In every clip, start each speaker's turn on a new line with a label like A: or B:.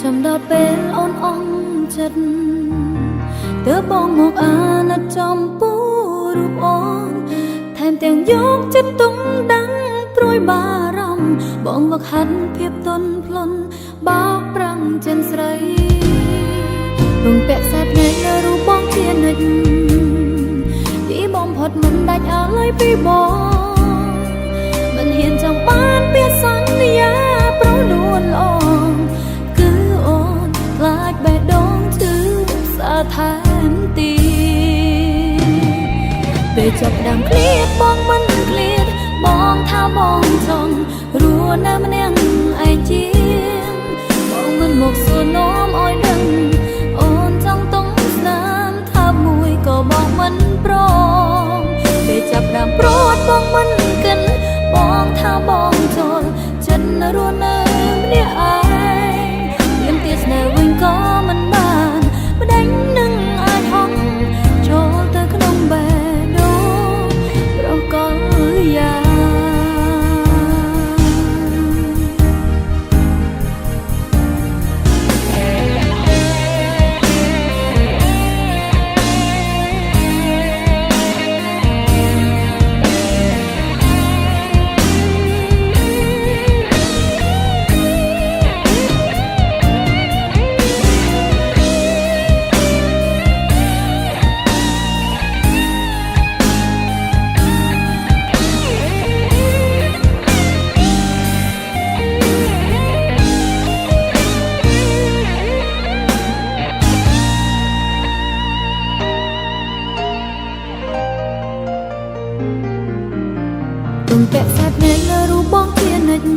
A: ចាំដល់ពេលអូនអង់ចិត្តទើបបងមកអាណិតចំពោះរូបអូនថែមទាំងយកចិត្តទុំដឹងព្រួយបារម្ភបងវឹកហាត់ភាពទន់ភ្លន់បោកប្រាំងចិនស្រីរំពាក់ខ្សែភ្នែកលើរូបបងជានិច្ចពីបងផុតមិនដាច់អាឡ័យពីបងមិនហ៊ានចង់បានពាក្យសន្យាប្រនួនល្អគឺអូនខ្លាចបេះដូងឈឺសាថែមទីពេលចាប់ដើមឃ្លាតបងមិនឃ្លាតបងថាបងចង់រស់នៅម្នាក់ឯងជាងបងមិនមកសួរនាំឲ្យដឹងអូនចង់តុងស្នាមថាមួយក៏បងមិនព្រមពេលចាប់ដើមព្រួតបងមិនគិនបងថាបងចូលចិត្តរស់នៅម្នាក់ឯងមានទៀតស្នេហ៍វិញក៏មិនបានម្ដេចនឹងអាចហងចូលទៅក្នុងបេះដូងប្រកលយ៉ាពាក់ខ្សែភ្នែកលើរូបបងជានិច្ច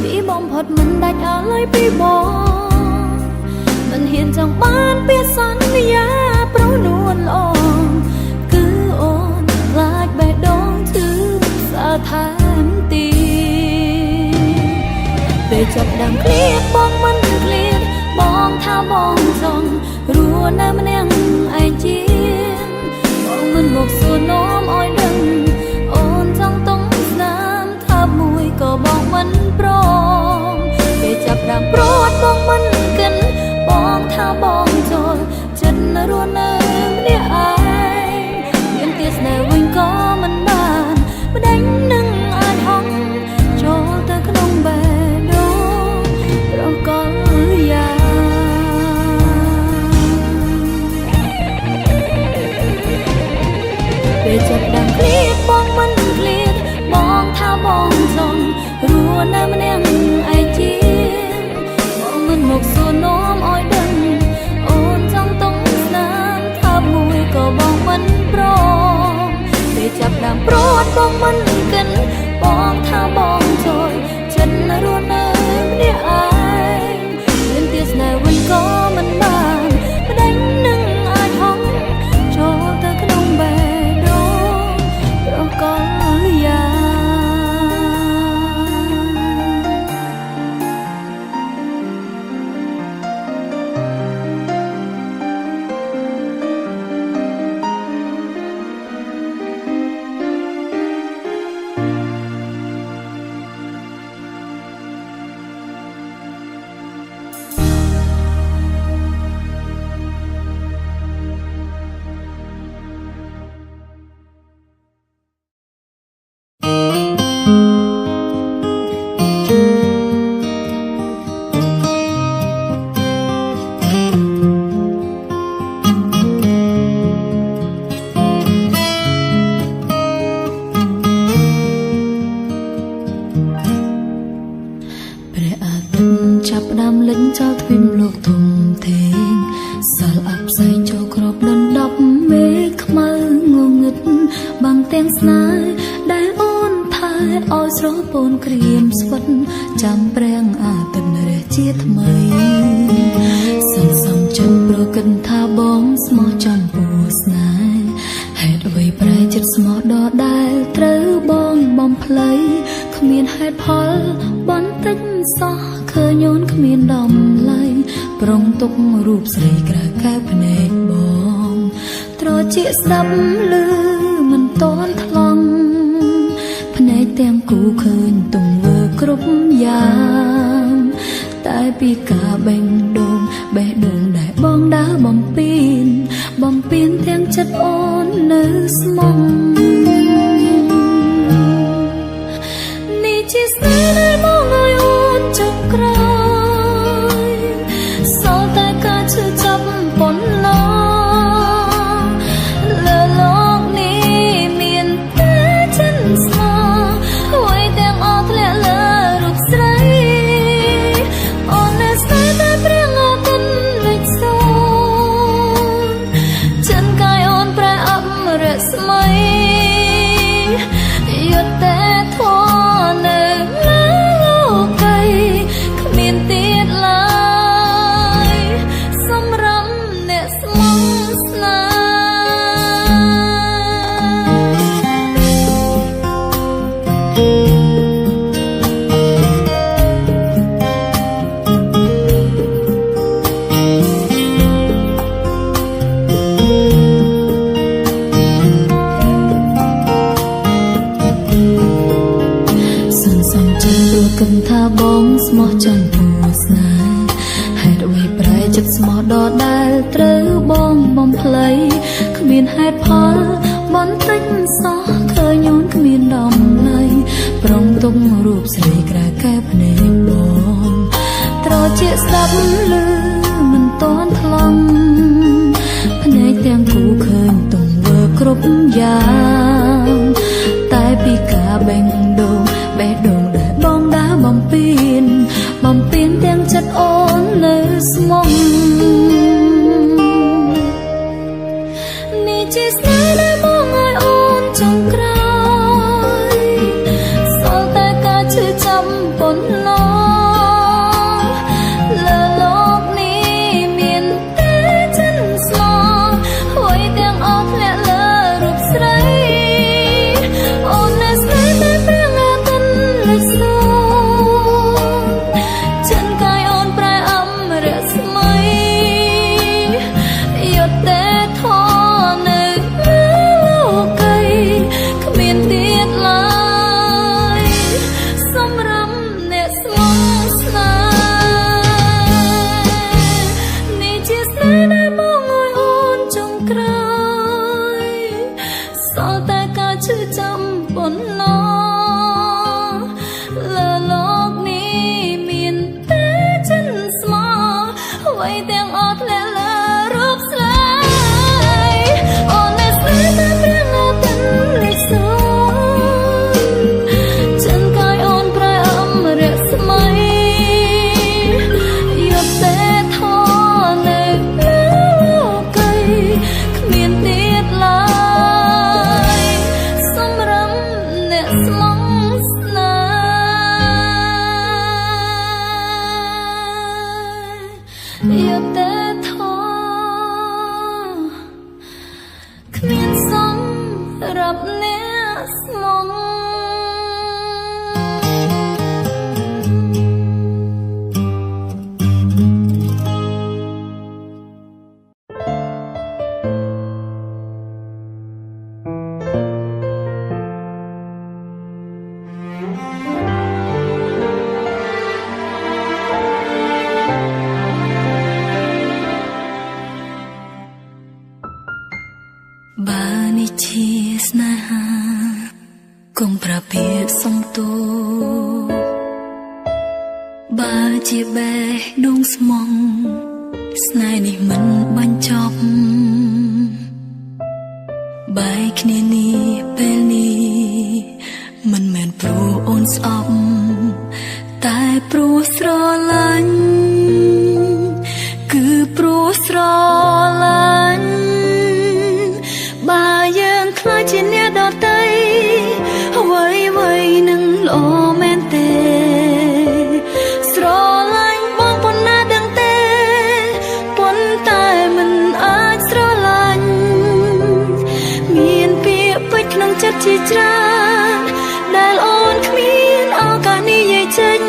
A: ពីបងផុតមិនដាច់អាឡ័យពីបងមិនហ៊ានចង់បានពាក្យសន្យាប្រនួនល្អគឺអូនខ្លាចបេះដូងឈឺសាថែមទីពេលចាប់ដើមឃ្លាតបងមិនឃ្លាតបងថាបងចង់រស់នៅម្នាក់ឯងជាងបងមិនមកសួរនាំឲ្យដឹងអូនចង់តុងស្នាមថាមួយក៏បងមិនព្រមពេលចាប់ដើមព្រួតបងមិនគិនបងថាបងចូលចិត្តរស់នៅម្នាក់ឯងមានទៀតស្នេហ៍វិញក៏មិនបានម្ដេចនឹងអាចហងចូលទៅក្នុងបេះដូងប្រកលយ៉ាពេលចាប់ដើមឃ្លាតបងមិនឃ្លាតបងថាបងចង់រស់នៅម្នាក់ឯងជាងបងមិនមកសួរនាំឲ្យដឹងអូនចង់តុងស្នាមថាមួយក៏បងមិនព្រមពេលចាប់ដើមព្រួតបងមិនគិនបងថាបងចូលចិត្តរស់នៅម្នាក់ឯងមានទៀតស្នេហ៍វិញក៏មិនបានម្ដេចនឹងអាចហងចូលទៅក្នុងបេះដូងប្រកលយ៉ាចាប់ដើមលេងចោលទ្វីបលោកធំធេងសល់អបផ្សែងចូលក្របដណ្ដប់មេឃខ្មៅងងឹតបាំងទាំងស្នេហ៍ដែលអូនថែឲ្យស្រស់ពូនក្រៀមស្វិតចាំប្រាំងអាទិត្យរះជាថ្មីសន្សំចិត្តប្រកិនថាបងស្មោះចំពោះស្នេហ៍ហេតុអ្វីប្រែចិត្តស្មោះដដែលត្រូវបងបំភ្លៃគ្មានហេតុផលបន្តិចសោះឃើញអូនគ្មានដំឡៃប្រុងទុករូបស្រីក្រៅកែវភ្នែកបងត្រជាស្ដាប់ឮមិនតន់ថ្លង់ភ្នែកទាំងគូឃើញទង្វើគ្រប់យ៉ាងតែ ពីការបេះដូងដែលបងដើរបំពេញទាំងចិត្តអូននៅស្មងនេះជាស្នេហ៍ដែលមកឲ្យអូនចុងក្រោយសល់តែការឈឺចាប់ប៉ុណ្ណោះលើលោកនេះមានតែចិនស្មោះអ្វីទាំងអស់ធ្លាក់លើរូបស្រីអូននៅស្នេហ៍តែព្រៀងអាទិត្យលេចសូន្យចិនកាយអូនប្រែអប់រស្មីយុទ្ធតែធននៅលើលោកីគ្មានទៀតឡើយសម្រាប់អ្នកស្មោះស្នេហ៍គិតថាបងស្មោះចង់ពូស្នេហ៍ហេតុអ្វីប្រែចិត្តស្មោះដដែលត្រូវបងបំភ្លៃគ្មានហេតុផលបន្តិចសោះឃើញអូនគ្មានដំណៃប្រុងទុករូបស្រីក្រៅកែភ្នែកបងត្រជាស្ដាប់ឮមិនតន់ថ្លង់ភ្នែកទាំងគូឃើញទង្វើគ្រប់យ៉ាងតែពីការបេះដូងដែលបងដើរបំពេញទាំងចិត្តអូននៅស្មងនេះជាស្នេហ៍ដែលមកឲ្យអូនចុងក្រោយសល់តែការឈឺចាប់ប៉ុណ្ណោះលើលោកនេះមានតែចិនស្មោះអ្វីទាំងអស់ធ្លាក់លើរូបស្រីអូននៅស្នេហ៍តែព្រៀងអាទិត្យលេចសូន្យចិនកាយអូនប្រែអប់រស្មីយុទ្ធតែធននៅលើលោកីគ្មានទៀតឡើយសម្រាប់អ្នកស្មោះស្នេហ៍នេះជាស្នេហ៍ដែលមកឲ្យអូនចុងក្រោយសល់តែការឈឺចាំប៉ុណ្ណោះលើលោកនេះមានតែចិនស្មោះអ្វីទាំងអស់ធ្លាក់លើរូបស្រីអូននៅស្នេហ៍តែព្រៀងអាទិត្យលេចសូន្យចិនកាយអូនប្រែអប់រស្មីយុទ្ធតែធននៅលើលោកីគ្មានទៀតឡើយសម្រាប់អ្នកស្មោះស្នេហ៍យុទ្ធតែធនគ្មានសម្រាប់អ្នកស្មោះបើនេះជាស្នេហាគង់ប្រពាកសំទោបើជាបេះដូងស្មងស្នេហ៍នេះមិនបញ្ចប់បែកគ្នានេះពេលនេះមិនមែនព្រោះអូនស្អប់តែព្រោះស្រឡាញ់គឺព្រោះស្រឡាញ់បើយើងខ្លាចជាអ្នកដទៃអ្វីនឹងល្អមែនទេស្រឡាញ់បងប៉ុណ្ណាដឹងទេប៉ុន្តែមិនអាចស្រឡាញ់មានពាក្យពេចន៍ក្នុងចិត្តជាច្រើនដែលអូនគ្មានឱកាសនិយាយចេញ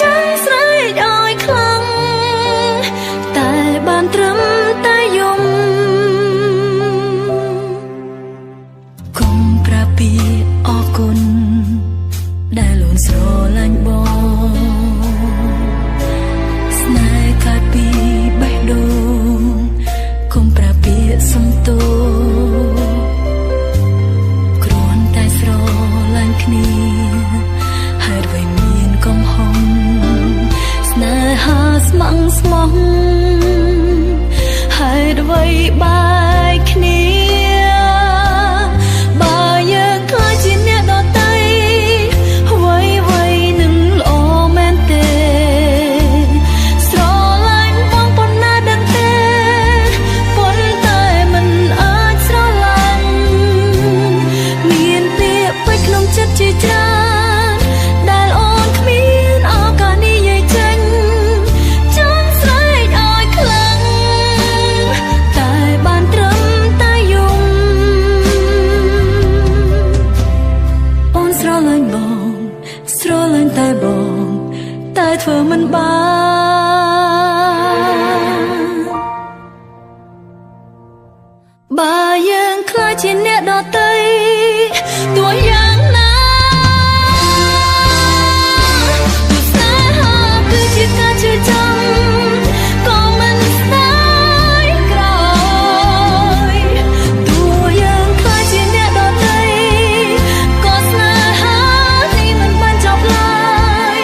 A: ចង់ស្រែកឲ្យខ្លាំងតែបានត្រឹមតែយំគុំប្រាប់ពីអរគុណដែលអូនស្រឡាញ់បង បាំងស្មោះហេតុអ្វីបែកគ្នាបើយើងខ្លាចជាអ្នកដទៃអ្វីនឹងល្អមែនទេស្រឡាញ់បងប៉ុណ្ណាដឹងទេប៉ុន្តែមិនអាចស្រឡាញ់មានពាក្យពេចន៍ក្នុងចិត្តជាច្រើនដែលអូនគ្មានឱកាសនិយាយចេញចង់ស្រែកឲ្យខ្លាំងតែបានត្រឹមតែយំអូនស្រឡាញ់បងស្រឡាញ់តែបងតែធ្វើមិនបានបើយើងខ្លាចជាអ្នកដទៃទោះយ៉ាងណាទោះស្នេហាគឺជាការជឿចាំក៏មិនស្ដាយក្រោយទោះយើងខ្លាចជាអ្នកដទៃក៏ស្នេហានេះមិនបានចប់ឡើយ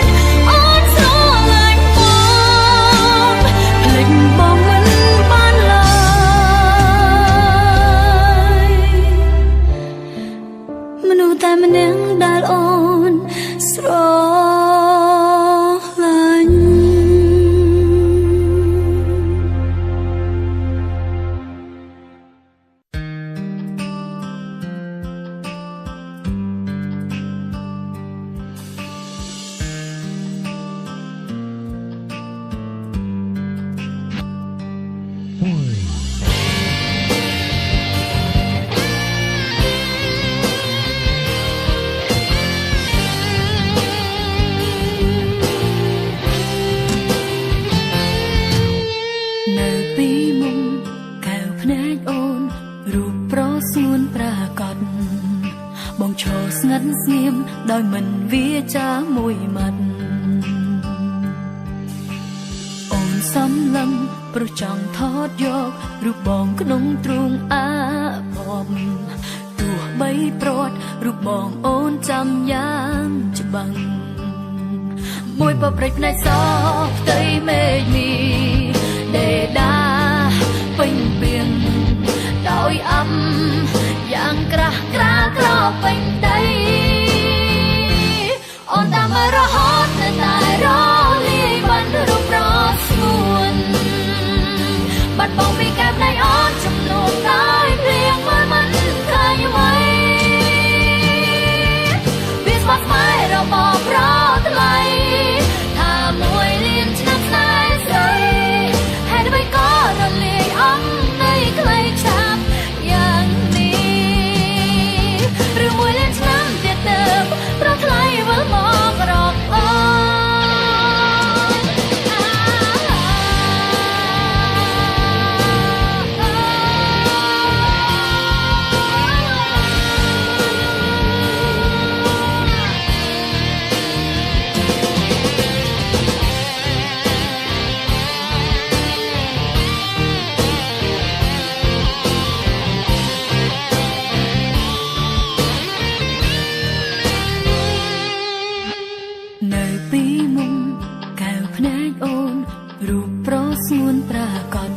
A: អូនស្រឡាញ់បងភ្លេចបងមិនបានឡើយមនុស្សតែម្នាក់ដែលអូនស្រឡាញ់នៅពីមុំកែវភ្នែកអូនរូបប្រសួនប្រាកដបងឈរស្ងាត់ស្ងៀមដោយមិនវាចាមួយម៉ាត់អូនសំឡឹងព្រោះចង់ថតយករូបបងក្នុងទ្រូងអាបមទោះបីព្រាត់រូបបងអូនចាំយ៉ាងច្បាស់មួយបព្រិចភ្នែកសផ្ទៃមេឃមីដេដាពេញពៀនដោយអំយ៉ាងក្រាស់ក្រាលក្រពេញដីអូនតាមរហូតតែរលាយបានរូបប្រស្ងួនបាត់បង់ពីកែបដៃអូនចំនួនដោយភ្លៀងមើលមិនឃើញអ្វីវាស្បស្បែករបស់ប្រថ្លៃថាមួយលានឆ្នាំស្នេហ៍ស្រីហេតុអ្វីក៏រលាយអំនៃក្លេឆាប់យ៉ាងនេះឬមួយលានឆ្នាំទៀតទៅប្រថ្លៃវិលមករកអូនៅពីមុំកែវភ្នែកអូនរូបប្រសួនប្រាកដ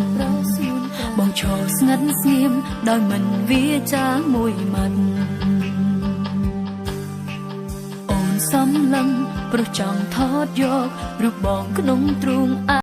A: បងឈរស្ងាត់ស្ងៀមដោយមិនវាចាមួយម៉ាត់អូនសំឡឹងព្រោះចង់ថតយករូបបងក្នុងទ្រូង